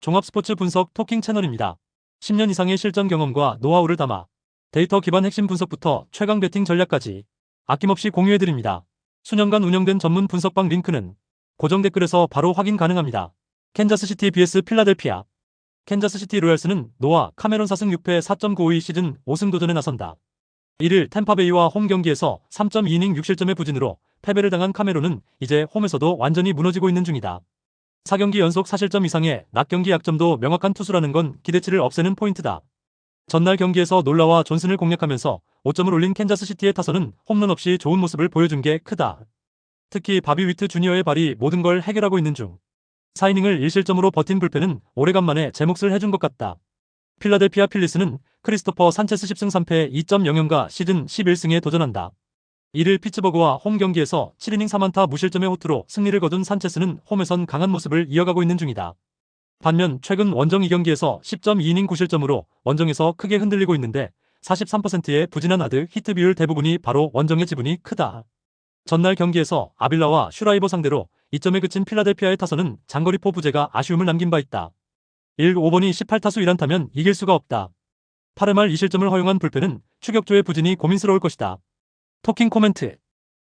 종합 스포츠 분석 토킹 채널입니다. 10년 이상의 실전 경험과 노하우를 담아 데이터 기반 핵심 분석부터 최강 배팅 전략까지 아낌없이 공유해드립니다. 수년간 운영된 전문 분석방 링크는 고정 댓글에서 바로 확인 가능합니다. 캔자스시티 vs 필라델피아. 캔자스시티 로얄스는 노아 카메론 4승 6패 4.952 시즌 5승 도전에 나선다. 1일 템파베이와 홈 경기에서 3.2이닝 6실점의 부진으로 패배를 당한 카메론은 이제 홈에서도 완전히 무너지고 있는 중이다. 4경기 연속 4실점 이상의 낮경기 약점도 명확한 투수라는 건 기대치를 없애는 포인트다. 전날 경기에서 놀라와 존슨을 공략하면서 5점을 올린 캔자스시티의 타선은 홈런 없이 좋은 모습을 보여준 게 크다. 특히 바비 위트 주니어의 발이 모든 걸 해결하고 있는 중. 4이닝을 1실점으로 버틴 불펜은 오래간만에 제 몫을 해준 것 같다. 필라델피아 필리스는 크리스토퍼 산체스 10승 3패 2.00가 시즌 11승에 도전한다. 1일 피츠버그와 홈 경기에서 7이닝 4안타 무실점의 호투로 승리를 거둔 산체스는 홈에선 강한 모습을 이어가고 있는 중이다. 반면 최근 원정 2경기에서 10.2이닝 9실점으로 원정에서 크게 흔들리고 있는데 43%의 부진한 아드 히트 비율 대부분이 바로 원정의 지분이 크다. 전날 경기에서 아빌라와 슈라이버 상대로 2점에 그친 필라델피아의 타선은 장거리포 부재가 아쉬움을 남긴 바 있다. 5번이 18타수 1안타면 이길 수가 없다. 8회말 2실점을 허용한 불펜은 추격조의 부진이 고민스러울 것이다. 토킹 코멘트.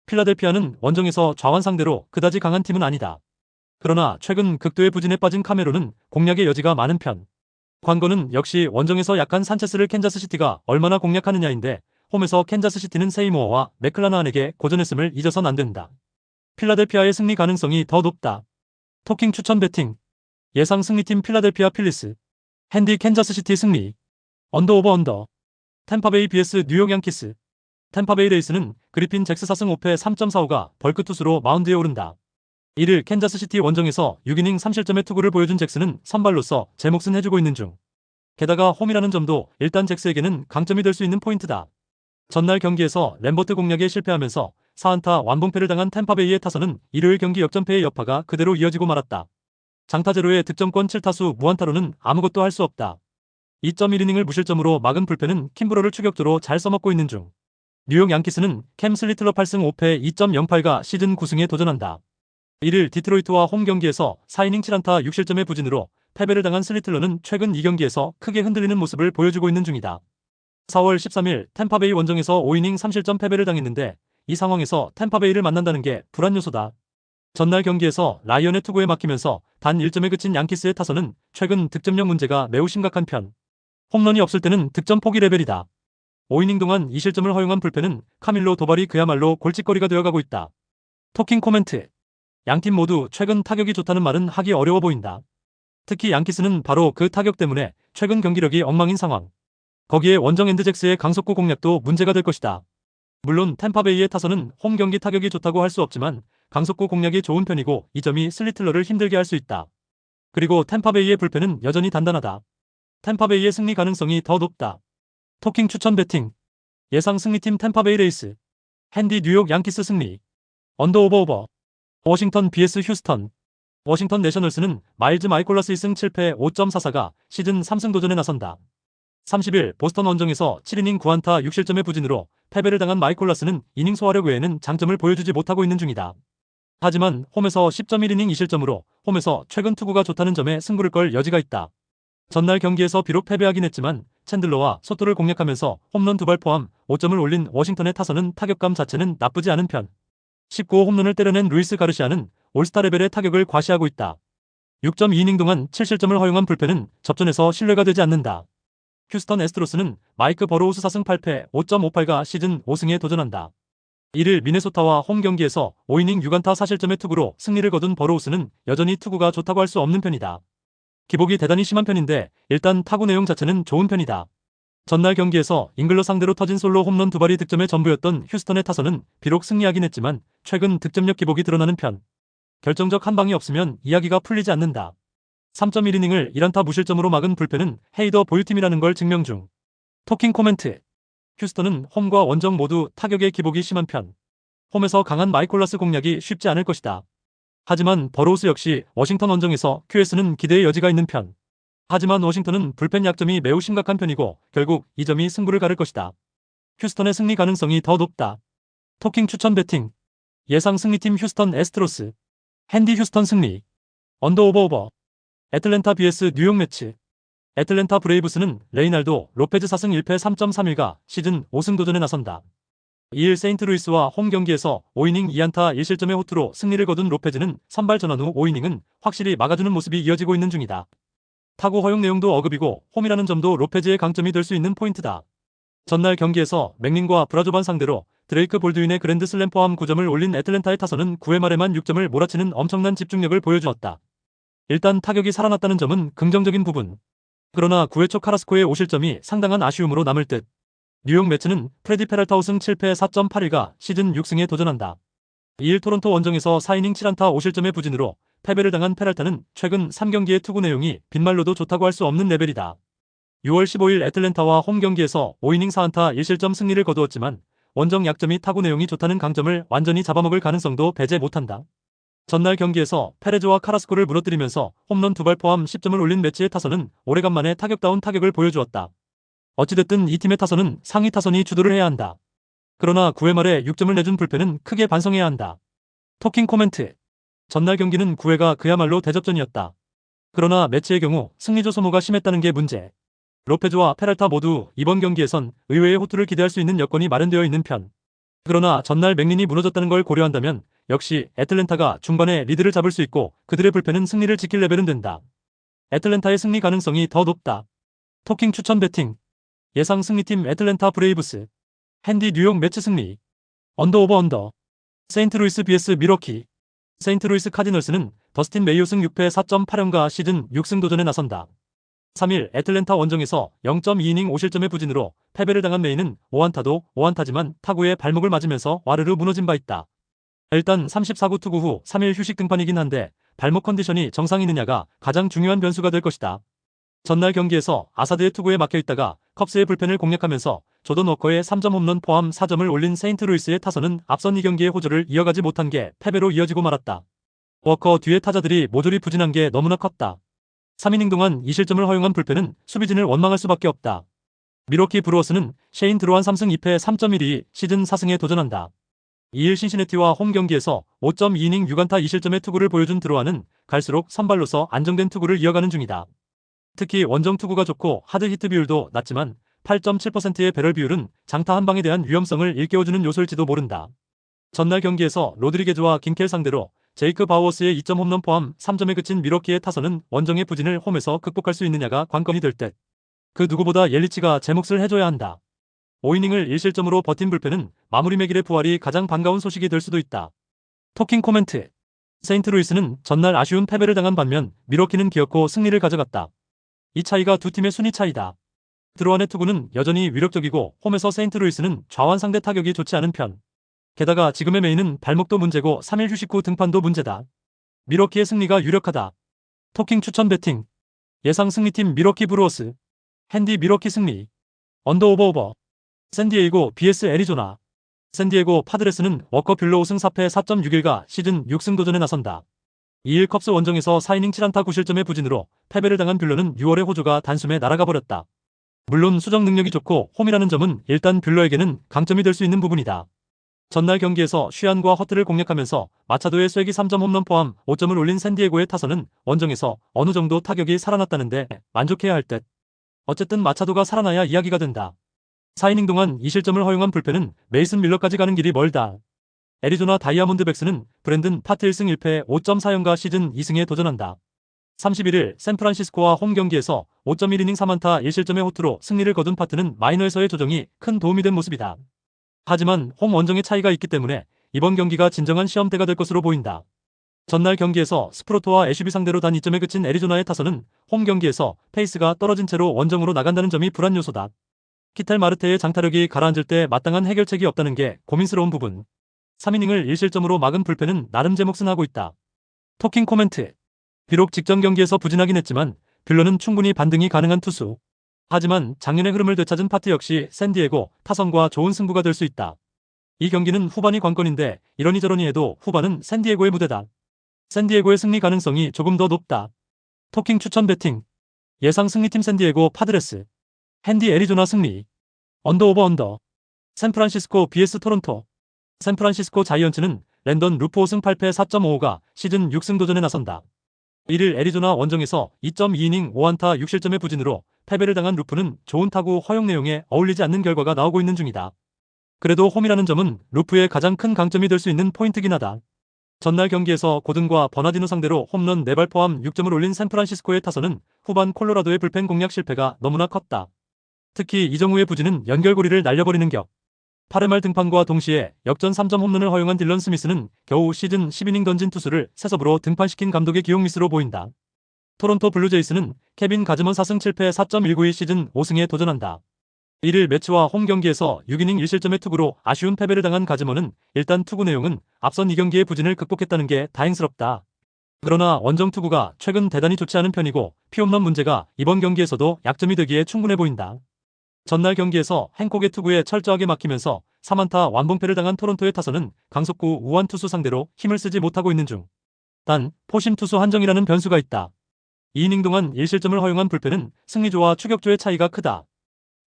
필라델피아는 원정에서 좌완 상대로 그다지 강한 팀은 아니다. 그러나 최근 극도의 부진에 빠진 카메론은 공략의 여지가 많은 편. 관건은 역시 원정에서 약한 산체스를 캔자스시티가 얼마나 공략하느냐인데 홈에서 캔자스시티는 세이모어와 맥클라나한에게 고전했음을 잊어선 안 된다. 필라델피아의 승리 가능성이 더 높다. 토킹 추천 배팅. 예상 승리팀 필라델피아 필리스. 핸디 캔자스시티 승리. 언더 오버 언더. 템파베이 vs 뉴욕 양키스. 템파베이 레이스는 그리핀 잭스 4승 5패 3.45가 벌크 투수로 마운드에 오른다. 1일 캔자스시티 원정에서 6이닝 3실점의 투구를 보여준 잭스는 선발로서 제 몫은 해주고 있는 중. 게다가 홈이라는 점도 일단 잭스에게는 강점이 될 수 있는 포인트다. 전날 경기에서 램버트 공략에 실패하면서 4안타 완봉패를 당한 템파베이의 타선은 일요일 경기 역전패의 여파가 그대로 이어지고 말았다. 장타제로의 득점권 7타수 무안타로는 아무것도 할 수 없다. 2.1이닝을 무실점으로 막은 불펜은 킴브로를 추격조로 잘 써먹고 있는 중. 뉴욕 양키스는 캠 슬리틀러 8승 5패 2.08가 시즌 9승에 도전한다. 1일 디트로이트와 홈 경기에서 4이닝 7안타 6실점의 부진으로 패배를 당한 슬리틀러는 최근 2경기에서 크게 흔들리는 모습을 보여주고 있는 중이다. 4월 13일 템파베이 원정에서 5이닝 3실점 패배를 당했는데 이 상황에서 템파베이를 만난다는 게 불안 요소다. 전날 경기에서 라이언의 투구에 막히면서 단 1점에 그친 양키스의 타선은 최근 득점력 문제가 매우 심각한 편. 홈런이 없을 때는 득점 포기 레벨이다. 5이닝 동안 2실점을 허용한 불펜은 카밀로 도발이 그야말로 골칫거리가 되어가고 있다. 토킹 코멘트. 양팀 모두 최근 타격이 좋다는 말은 하기 어려워 보인다. 특히 양키스는 바로 그 타격 때문에 최근 경기력이 엉망인 상황. 거기에 원정 엔드잭스의 강속구 공략도 문제가 될 것이다. 물론 템파베이의 타선은 홈 경기 타격이 좋다고 할 수 없지만 강속구 공략이 좋은 편이고 이 점이 슬리틀러를 힘들게 할 수 있다. 그리고 템파베이의 불펜은 여전히 단단하다. 템파베이의 승리 가능성이 더 높다. 토킹 추천 배팅. 예상 승리팀 템파베이 레이스. 핸디 뉴욕 양키스 승리. 언더 오버 오버. 워싱턴 vs 휴스턴. 워싱턴 내셔널스는 마일즈 마이콜라스 2승 7패 5.44가 시즌 3승 도전에 나선다. 30일 보스턴 원정에서 7이닝 9안타 6실점의 부진으로 패배를 당한 마이콜라스는 이닝 소화력 외에는 장점을 보여주지 못하고 있는 중이다. 하지만 홈에서 10.1이닝 2실점으로 홈에서 최근 투구가 좋다는 점에 승부를 걸 여지가 있다. 전날 경기에서 비록 패배하긴 했지만 챈들러와 소토를 공략하면서 홈런 2발 포함 5점을 올린 워싱턴의 타선은 타격감 자체는 나쁘지 않은 편. 19호 홈런을 때려낸 루이스 가르시아는 올스타 레벨의 타격을 과시하고 있다. 6.2이닝 동안 7실점을 허용한 불펜은 접전에서 신뢰가 되지 않는다. 휴스턴 애스트로스는 마이크 버로우스 4승 8패 5.58가 시즌 5승에 도전한다. 1일 미네소타와 홈 경기에서 5이닝 6안타 4실점의 투구로 승리를 거둔 버로우스는 여전히 투구가 좋다고 할 수 없는 편이다. 기복이 대단히 심한 편인데 일단 타구 내용 자체는 좋은 편이다. 전날 경기에서 잉글러 상대로 터진 솔로 홈런 2발이 득점의 전부였던 휴스턴의 타선은 비록 승리하긴 했지만 최근 득점력 기복이 드러나는 편. 결정적 한 방이 없으면 이야기가 풀리지 않는다. 3.1이닝을 1안타 무실점으로 막은 불펜은 헤이더 보유팀이라는 걸 증명 중. 토킹 코멘트. 휴스턴은 홈과 원정 모두 타격의 기복이 심한 편. 홈에서 강한 마이콜라스 공략이 쉽지 않을 것이다. 하지만 버로우스 역시 워싱턴 원정에서 QS는 기대의 여지가 있는 편. 하지만 워싱턴은 불펜 약점이 매우 심각한 편이고 결국 이 점이 승부를 가를 것이다. 휴스턴의 승리 가능성이 더 높다. 토킹 추천 배팅. 예상 승리팀 휴스턴 애스트로스. 핸디 휴스턴 승리. 언더 오버 오버. 애틀랜타 vs 뉴욕 매치. 애틀랜타 브레이브스는 레이날도, 로페즈 4승 1패 3.31가 시즌 5승 도전에 나선다. 2일 세인트루이스와 홈 경기에서 5이닝 2안타 1실점의 호투로 승리를 거둔 로페즈는 선발 전환 후 5이닝은 확실히 막아주는 모습이 이어지고 있는 중이다. 타구 허용 내용도 어급이고 홈이라는 점도 로페즈의 강점이 될 수 있는 포인트다. 전날 경기에서 맥린과 브라조반 상대로 드레이크 볼드윈의 그랜드 슬램 포함 9점을 올린 애틀랜타의 타선은 9회 말에만 6점을 몰아치는 엄청난 집중력을 보여주었다. 일단 타격이 살아났다는 점은 긍정적인 부분. 그러나 9회 초 카라스코의 5실점이 상당한 아쉬움으로 남을 듯. 뉴욕 매츠는 프레디 페랄타 5승 7패 4.81가 시즌 6승에 도전한다. 2일 토론토 원정에서 4이닝 7안타 5실점의 부진으로 패배를 당한 페랄타는 최근 3경기의 투구 내용이 빈말로도 좋다고 할 수 없는 레벨이다. 6월 15일 애틀랜타와 홈 경기에서 5이닝 4안타 1실점 승리를 거두었지만 원정 약점이 타구 내용이 좋다는 강점을 완전히 잡아먹을 가능성도 배제 못한다. 전날 경기에서 페레즈와 카라스코를 무너뜨리면서 홈런 2발 포함 10점을 올린 매치의 타선은 오래간만에 타격다운 타격을 보여주었다. 어찌됐든 이 팀의 타선은 상위 타선이 주도를 해야 한다. 그러나 9회 말에 6점을 내준 불펜은 크게 반성해야 한다. 토킹 코멘트. 전날 경기는 9회가 그야말로 대접전이었다. 그러나 매치의 경우 승리조 소모가 심했다는 게 문제. 로페즈와 페랄타 모두 이번 경기에선 의외의 호투를 기대할 수 있는 여건이 마련되어 있는 편. 그러나 전날 맥린이 무너졌다는 걸 고려한다면 역시 애틀랜타가 중반에 리드를 잡을 수 있고 그들의 불펜은 승리를 지킬 레벨은 된다. 애틀랜타의 승리 가능성이 더 높다. 토킹 추천 배팅. 예상 승리팀 애틀랜타 브레이브스. 핸디 뉴욕 매치 승리. 언더 오버 언더. 세인트루이스 vs 미러키. 세인트루이스 카디널스는 더스틴 메이오 승 6패 4.8연가 시즌 6승 도전에 나선다. 3일 애틀랜타 원정에서 0.2이닝 5실점의 부진으로 패배를 당한 메이는 5안타도 5안타지만 타구에 발목을 맞으면서 와르르 무너진 바 있다. 일단 34구 투구 후 3일 휴식 등판이긴 한데 발목 컨디션이 정상이느냐가 가장 중요한 변수가 될 것이다. 전날 경기에서 아사드의 투구에 막혀있다가 컵스의 불펜을 공략하면서 조던 워커의 3점 홈런 포함 4점을 올린 세인트루이스의 타선은 앞선 2경기의 호조를 이어가지 못한 게 패배로 이어지고 말았다. 워커 뒤에 타자들이 모조리 부진한 게 너무나 컸다. 3이닝 동안 2실점을 허용한 불펜은 수비진을 원망할 수밖에 없다. 미러키 브루어스는 셰인 드로한 3승 2패 3.12 시즌 4승에 도전한다. 2일 신시내티와 홈 경기에서 5.2이닝 6안타 2실점의 투구를 보여준 드로한은 갈수록 선발로서 안정된 투구를 이어가는 중이다. 특히 원정 투구가 좋고 하드 히트 비율도 낮지만 8.7%의 배럴 비율은 장타 한 방에 대한 위험성을 일깨워주는 요소일지도 모른다. 전날 경기에서 로드리게즈와 긴켈 상대로 제이크 바우어스의 2점 홈런 포함 3점에 그친 미러키의 타선은 원정의 부진을 홈에서 극복할 수 있느냐가 관건이 될 듯. 그 누구보다 옐리치가 제 몫을 해줘야 한다. 5이닝을 1실점으로 버틴 불펜은 마무리 맥일의 부활이 가장 반가운 소식이 될 수도 있다. 토킹 코멘트. 세인트루이스는 전날 아쉬운 패배를 당한 반면 미러키는 기어코 승리를 가져갔다. 이 차이가 두 팀의 순위 차이다. 드로안의 투구는 여전히 위력적이고 홈에서 세인트루이스는 좌완 상대 타격이 좋지 않은 편. 게다가 지금의 메이는 발목도 문제고 3일 휴식 후 등판도 문제다. 미러키의 승리가 유력하다. 토킹 추천 배팅. 예상 승리팀 미러키 브루어스. 핸디 미러키 승리. 언더 오버 오버. 샌디에이고 vs 애리조나. 샌디에고 파드레스는 워커 뷰러 5승 4패 4.61가 시즌 6승 도전에 나선다. 2일 컵스 원정에서 4이닝 7안타 9실점의 부진으로 패배를 당한 뷰러는 6월의 호조가 단숨에 날아가 버렸다. 물론 수정 능력이 좋고 홈이라는 점은 일단 뷰러에게는 강점이 될 수 있는 부분이다. 전날 경기에서 쉬안과 허트를 공략하면서 마차도의 쐐기 3점 홈런 포함 5점을 올린 샌디에고의 타선은 원정에서 어느 정도 타격이 살아났다는데 만족해야 할 듯. 어쨌든 마차도가 살아나야 이야기가 된다. 4이닝 동안 2실점을 허용한 불펜은 메이슨 밀러까지 가는 길이 멀다. 애리조나 다이아몬드백스는 브랜든 파트 1승 1패 5.4연가 시즌 2승에 도전한다. 31일 샌프란시스코와 홈 경기에서 5.1이닝 3안타 1실점의 호투로 승리를 거둔 파트는 마이너에서의 조정이 큰 도움이 된 모습이다. 하지만 홈 원정의 차이가 있기 때문에 이번 경기가 진정한 시험대가 될 것으로 보인다. 전날 경기에서 스프로토와 애쉬비 상대로 단 2점에 그친 애리조나의 타선은 홈 경기에서 페이스가 떨어진 채로 원정으로 나간다는 점이 불안 요소다. 키텔 마르테의 장타력이 가라앉을 때 마땅한 해결책이 없다는 게 고민스러운 부분. 3이닝을 1실점으로 막은 불펜은 나름 제 몫은 하고 있다. 토킹 코멘트. 비록 직전 경기에서 부진하긴 했지만 뷰러는 충분히 반등이 가능한 투수. 하지만 작년의 흐름을 되찾은 파트 역시 샌디에고 타선과 좋은 승부가 될 수 있다. 이 경기는 후반이 관건인데 이러니저러니 해도 후반은 샌디에고의 무대다. 샌디에고의 승리 가능성이 조금 더 높다. 토킹 추천 배팅. 예상 승리팀 샌디에고 파드레스. 핸디 애리조나 승리. 언더 오버 언더. 샌프란시스코 vs 토론토. 샌프란시스코 자이언츠는 랜던 루프 5승 8패 4.55가 시즌 6승 도전에 나선다. 1일 애리조나 원정에서 2.2이닝 5안타 6실점의 부진으로 패배를 당한 루프는 좋은 타구 허용 내용에 어울리지 않는 결과가 나오고 있는 중이다. 그래도 홈이라는 점은 루프의 가장 큰 강점이 될 수 있는 포인트긴 하다. 전날 경기에서 고든과 버나디노 상대로 홈런 4발 포함 6점을 올린 샌프란시스코의 타선은 후반 콜로라도의 불펜 공략 실패가 너무나 컸다. 특히 이정우의 부진은 연결고리를 날려버리는 격. 8회 말 등판과 동시에 역전 3점 홈런을 허용한 딜런 스미스는 겨우 시즌 10이닝 던진 투수를 세섭으로 등판시킨 감독의 기용 미스로 보인다. 토론토 블루제이스는 케빈 가즈먼 4승 7패 4.192 시즌 5승에 도전한다. 1일 매치와 홈 경기에서 6이닝 1실점의 투구로 아쉬운 패배를 당한 가즈먼은 일단 투구 내용은 앞선 2경기의 부진을 극복했다는 게 다행스럽다. 그러나 원정 투구가 최근 대단히 좋지 않은 편이고 피홈런 문제가 이번 경기에서도 약점이 되기에 충분해 보인다. 전날 경기에서 행콕의 투구에 철저하게 막히면서 3안타 완봉패를 당한 토론토의 타선은 강속구 우완 투수 상대로 힘을 쓰지 못하고 있는 중. 단 포심 투수 한정이라는 변수가 있다. 2이닝 동안 1실점을 허용한 불펜은 승리조와 추격조의 차이가 크다.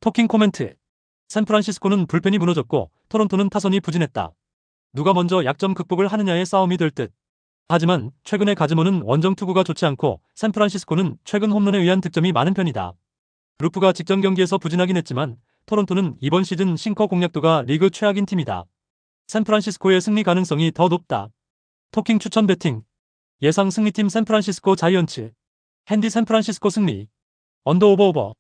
토킹 코멘트. 샌프란시스코는 불펜이 무너졌고 토론토는 타선이 부진했다. 누가 먼저 약점 극복을 하느냐의 싸움이 될 듯. 하지만 최근의 가즈먼은 원정 투구가 좋지 않고 샌프란시스코는 최근 홈런에 의한 득점이 많은 편이다. 루프가 직전 경기에서 부진하긴 했지만 토론토는 이번 시즌 싱커 공략도가 리그 최악인 팀이다. 샌프란시스코의 승리 가능성이 더 높다. 토킹 추천 배팅. 예상 승리팀 샌프란시스코 자이언츠. 핸디 샌프란시스코 승리. 언더 오버.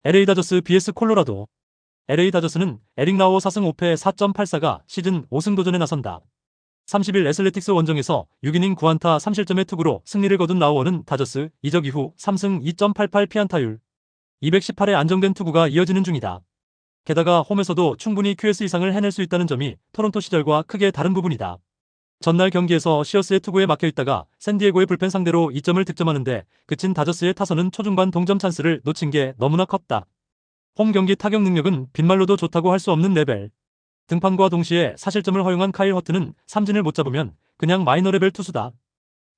LA 다저스 vs 콜로라도. LA 다저스는 에릭 라오 4승 5패 4.84가 시즌 5승 도전에 나선다. 30일 애슬레틱스 원정에서 6이닝 9안타 3실점의 투구로 승리를 거둔 라오어는 다저스 이적 이후 3승 2.88 피안타율 218의 안정된 투구가 이어지는 중이다. 게다가 홈에서도 충분히 QS 이상을 해낼 수 있다는 점이 토론토 시절과 크게 다른 부분이다. 전날 경기에서 시어스의 투구에 막혀있다가 샌디에고의 불펜 상대로 2점을 득점하는데 그친 다저스의 타선은 초중반 동점 찬스를 놓친 게 너무나 컸다. 홈 경기 타격 능력은 빈말로도 좋다고 할 수 없는 레벨. 등판과 동시에 사실점을 허용한 카일 허트는 삼진을 못 잡으면 그냥 마이너 레벨 투수다.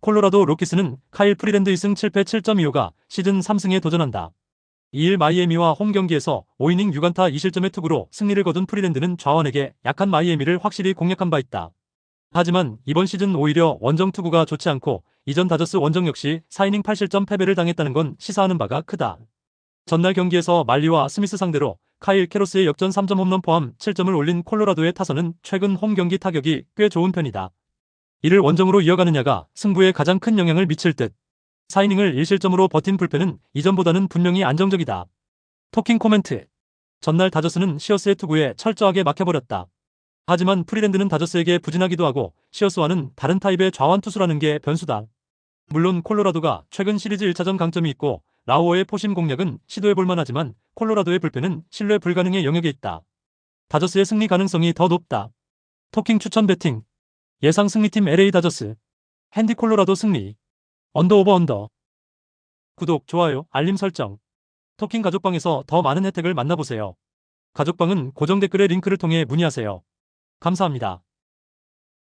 콜로라도 로키스는 카일 프리랜드 2승 7패 7.25가 시즌 3승에 도전한다. 2일 마이애미와 홈 경기에서 5이닝 6안타 2실점의 투구로 승리를 거둔 프리랜드는 좌원에게 약한 마이애미를 확실히 공략한 바 있다. 하지만 이번 시즌 오히려 원정 투구가 좋지 않고 이전 다저스 원정 역시 4이닝 8실점 패배를 당했다는 건 시사하는 바가 크다. 전날 경기에서 말리와 스미스 상대로 카일 캐로스의 역전 3점 홈런 포함 7점을 올린 콜로라도의 타선은 최근 홈 경기 타격이 꽤 좋은 편이다. 이를 원정으로 이어가느냐가 승부에 가장 큰 영향을 미칠 듯. 4이닝을 1실점으로 버틴 불펜은 이전보다는 분명히 안정적이다. 토킹 코멘트. 전날 다저스는 시어스의 투구에 철저하게 막혀버렸다. 하지만 프리랜드는 다저스에게 부진하기도 하고 시어스와는 다른 타입의 좌완 투수라는 게 변수다. 물론 콜로라도가 최근 시리즈 1차전 강점이 있고 라오어의 포심 공략은 시도해볼만 하지만 콜로라도의 불펜은 신뢰 불가능의 영역에 있다. 다저스의 승리 가능성이 더 높다. 토킹 추천 배팅. 예상 승리팀 LA 다저스. 핸디 콜로라도 승리. 언더 오버 언더. 구독, 좋아요, 알림 설정. 토킹 가족방에서 더 많은 혜택을 만나보세요. 가족방은 고정 댓글의 링크를 통해 문의하세요. 감사합니다.